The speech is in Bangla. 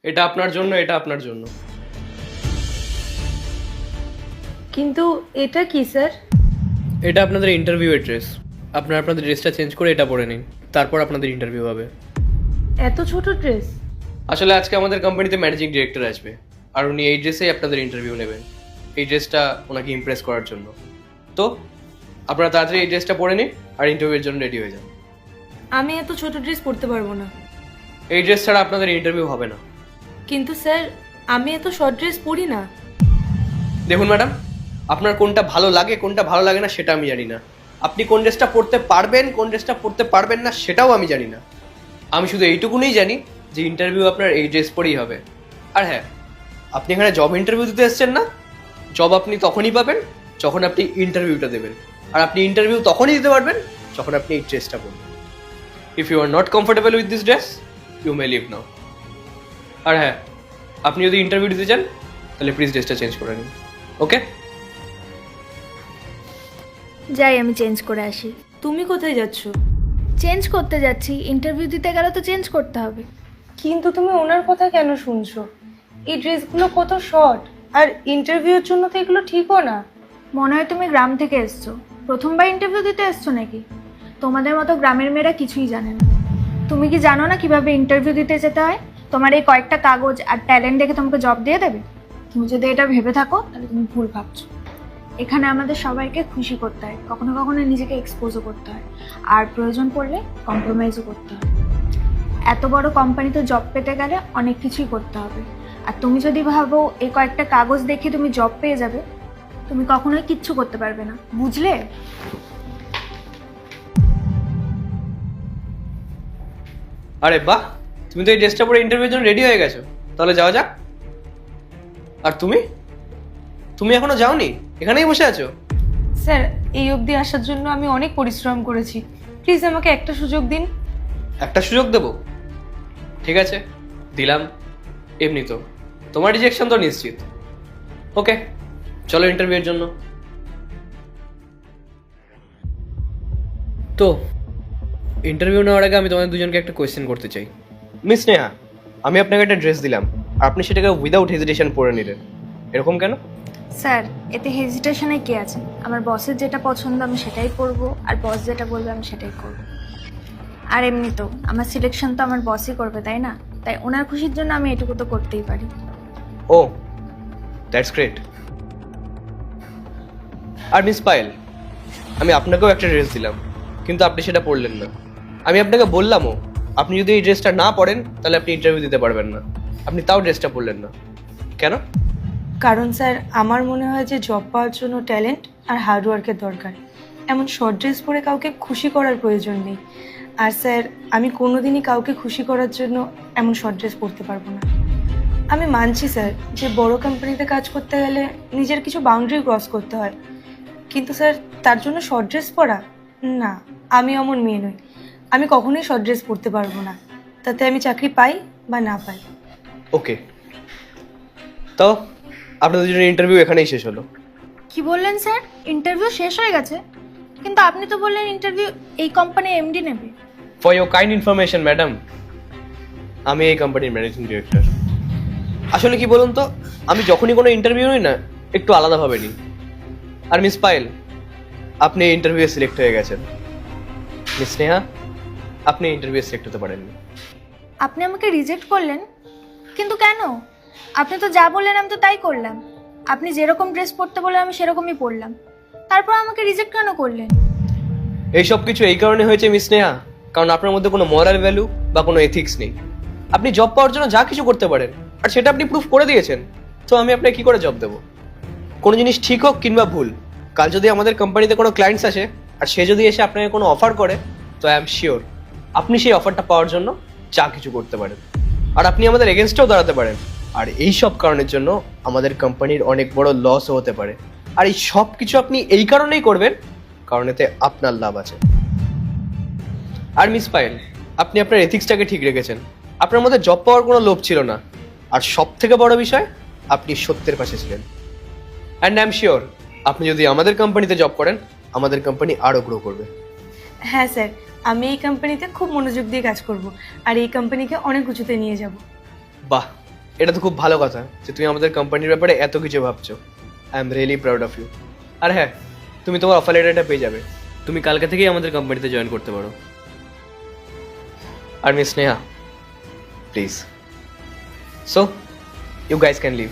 এটা আপনার জন্য, এটা আপনার জন্য। কিন্তু এটা কি স্যার? এটা আপনাদের ইন্টারভিউ ড্রেস। আপনারা আপনাদের ড্রেসটা চেঞ্জ করে এটা পরে নিন, তারপর আপনাদের ইন্টারভিউ হবে। এত ছোট ড্রেস? আসলে আজকে আমাদের কোম্পানিতে ম্যানেজিং ডিরেক্টর আসবে, আর উনি এই ড্রেসেই আপনাদের ইন্টারভিউ নেবেন। এই ড্রেসটা ওনাকে ইমপ্রেস করার জন্য। তো আপনারা তাড়াতাড়ি এই ড্রেসটা পরে নিন আর ইন্টারভিউয়ের জন্য রেডি হয়ে যান। আমি এত ছোট ড্রেস পরতে পারবো না। এই ড্রেস ছাড়া আপনাদের ইন্টারভিউ হবে না। কিন্তু স্যার, আমি এত শর্ট ড্রেস পরি না। দেখুন ম্যাডাম, আপনার কোনটা ভালো লাগে কোনটা ভালো লাগে না সেটা আমি জানি না। আপনি কোন ড্রেসটা পরতে পারবেন কোন ড্রেসটা পরতে পারবেন না সেটাও আমি জানি না। আমি শুধু এইটুকুনই জানি যে ইন্টারভিউ আপনার এই ড্রেস পরেই হবে। আর হ্যাঁ, আপনি এখানে জব ইন্টারভিউ দিতে এসেছেন না? জব আপনি তখনই পাবেন যখন আপনি ইন্টারভিউটা দেবেন। আর আপনি ইন্টারভিউ তখনই দিতে পারবেন যখন আপনি এই ড্রেসটা পরবেন। If you are not comfortable with this dress, you may leave now. আর হ্যাঁ, আপনি যদি ইন্টারভিউ দিতে চান তাহলে প্লিজ ড্রেসটা চেঞ্জ করে নিন। ওকে? যাই আমি চেঞ্জ করে আসি। তুমি কোথায় যাচ্ছ? চেঞ্জ করতে যাচ্ছি, ইন্টারভিউ দিতে গেলে তো চেঞ্জ করতে হবে। কিন্তু তুমি ওনার কথা কেন শুনছো? এই ড্রেসগুলো কত শর্ট, আর ইন্টারভিউর জন্য তো এগুলো ঠিকও না। মনে হয় তুমি গ্রাম থেকে এসছো, প্রথমবার ইন্টারভিউ দিতে এসছো নাকি? তোমাদের মতো গ্রামের মেয়েরা কিছুই জানে না। তুমি কি জানো না কিভাবে ইন্টারভিউ দিতে যেতে হয়? তোমার এই কয়েকটা কাগজ আর ট্যালেন্ট দেখে তোমাকে জব দিয়ে দেবে? তুমি যদি এটা ভেবে থাকো তাহলে তুমি ভুল ভাবছো। এখানে আমাদের সবাইকে খুশি করতে হয়, কখনো কখনো নিজেকে এক্সপোজও করতে হয়, আর প্রয়োজন পড়লে কম্প্রোমাইজও করতে হয়। এত বড় কোম্পানিতে জব পেতে গেলে অনেক কিছুই করতে হবে। আর তুমি যদি ভাবো এই কয়েকটা কাগজ দেখে তুমি জব পেয়ে যাবে, তুমি কখনোই কিচ্ছু করতে পারবে না, বুঝলে? আরে বাহ, তুমি তো এই ড্রেসটা পরে ইন্টারভিউর জন্য রেডি হয়ে গেছো। তাহলে যাওয়া যাক। আর তুমি তুমি এখনো যাওনি, এখানেই বসে আছো? স্যার, এই অবধি আসার জন্য আমি অনেক পরিশ্রম করেছি। প্লিজ আমাকে একটা সুযোগ দিন। একটা সুযোগ দেবো? ঠিক আছে, দিলাম। এমনি তো তোমার রিজেকশন তো নিশ্চিত। ওকে, চলো ইন্টারভিউয়ের জন্য। তো ইন্টারভিউ নেওয়ার আগে আমি তোমাদের দুজনকে একটা কোয়েশ্চেন করতে চাই। মিস নেহা, আমি আপনাকে একটা ড্রেস দিলাম আর আপনি সেটাকে উইদাউট হেজিটেশন পরে নিলেন, এরকম কেন? স্যার, এতে হেজিটেশনে কি আছে? আমার বসের যেটা পছন্দ আমি সেটাই করব, আর বস যেটা বলবে আমি সেটাই করব। আর এমনি তো আমার সিলেকশন তো আমার বসই করবে, তাই না? তাই ওনার খুশির জন্য আমি এটুকু তো করতেই পারি। Oh, that's great. আর মিস পায়েল, আমি আপনাকেও একটা ড্রেস দিলাম কিন্তু আপনি সেটা পরলেন না। আমি আপনাকে বললামও আপনি যদি এই ড্রেসটা না পরেন তাহলে আপনি ইন্টারভিউ দিতে পারবেন না। আপনি তাও ড্রেসটা পরলেন না কেন? কারণ স্যার, আমার মনে হয় যে জব পাওয়ার জন্য ট্যালেন্ট আর হার্ডওয়ার্কের দরকার। এমন শর্ট ড্রেস পরে কাউকে খুশি করার প্রয়োজন নেই। আর স্যার, আমি কোনোদিনই কাউকে খুশি করার জন্য এমন শর্ট ড্রেস পরতে পারবো না। আমি মানছি স্যার যে বড় কোম্পানিতে কাজ করতে গেলে নিজের কিছু বাউন্ডারি ক্রস করতে হয়, কিন্তু স্যার তার জন্য শর্ট ড্রেস পরা, না, আমি অমন মেয়ে নই। আমি কখনোই শর্ট ড্রেস পরতে পারবো না, তাতে আমি চাকরি পাই বা না পাই। ওকে, তো আপনাদের দুজনের ইন্টারভিউ এখানেই শেষ হলো। কি বললেন স্যার? ইন্টারভিউ শেষ হয়ে গেছে? কিন্তু আপনি তো বললেন ইন্টারভিউ এই কোম্পানির এমডি নেবে। For your kind information madam, আমি এই কোম্পানির ম্যানেজিং ডিরেক্টর। আসলে কি বলুন তো, আমি যখনই কোনো ইন্টারভিউ নিই না একটু আলাদাভাবে নিই। আর মিস পায়েল, আপনি এই ইন্টারভিউয়ে সিলেক্ট হয়ে গেছেন। মিস নেহা, আপনি ইন্টারভিউয়ে সিলেক্ট হতে পারেননি। আপনি আমাকে রিজেক্ট করলেন? কিন্তু কেন? আপনি তো যা বললেন আমি তো তাই করলাম। আপনি যেরকম ড্রেস পরতে বললেন আমি সেরকমই পরলাম, তারপর আমাকে রিজেক্ট কেন করলেন? এইসব কিছু এই কারণে হয়েছে মিস নেহা, কারণ আপনার মধ্যে কোনো মরাল ভ্যালু বা কোনো এথিক্স নেই। আপনি জব পাওয়ার জন্য যা কিছু করতে পারেন আর সেটা আপনি প্রুফ করে দিয়েছেন। তো আমি আপনাকে কি করে জব দেবো? কোনো জিনিস ঠিক হোক কিংবা ভুল, কাল যদি আমাদের কোম্পানিতে কোনো ক্লায়েন্টস আসে আর সে যদি এসে আপনাকে কোনো অফার করে, তো আই এম শিওর আপনি সেই অফারটা পাওয়ার জন্য যা কিছু করতে পারেন। আর আপনি আমাদের এগেনস্টেও দাঁড়াতে পারেন। আর এই সব কারণের জন্য আমাদের কোম্পানির অনেক বড় লসও হতে পারে। আর এই সব কিছু আপনি এই কারণেই করবেন কারণ এতে আপনার লাভ আছে। আর মিস পায়েল, আপনি আপনার এথিক্সটাকে ঠিক রেখেছেন। আপনার মধ্যে জব পাওয়ার কোনো লোভ ছিল না। আর সব থেকে বড় বিষয়, আপনি সত্যের পাশে ছিলেন। অ্যান্ড আই এম শিওর আপনি যদি আমাদের কোম্পানিতে জব করেন আমাদের কোম্পানি আরও গ্রো করবে। হ্যাঁ স্যার, আমি এই কোম্পানিতে খুব মনোযোগ দিয়ে কাজ করব আর এই কোম্পানিকে অনেক উঁচুতে নিয়ে যাব। বাহ, এটা তো খুব ভালো কথা যে তুমি আমাদের কোম্পানির ব্যাপারে এত কিছু ভাবছো। I am really proud of you. আর হ্যাঁ, তুমি তোমার অফার লেটারটা পেয়ে যাবে। তুমি কালকে থেকেই আমাদের কোম্পানিতে জয়েন করতে পারো। আর miss Sneha, please, so you guys can leave.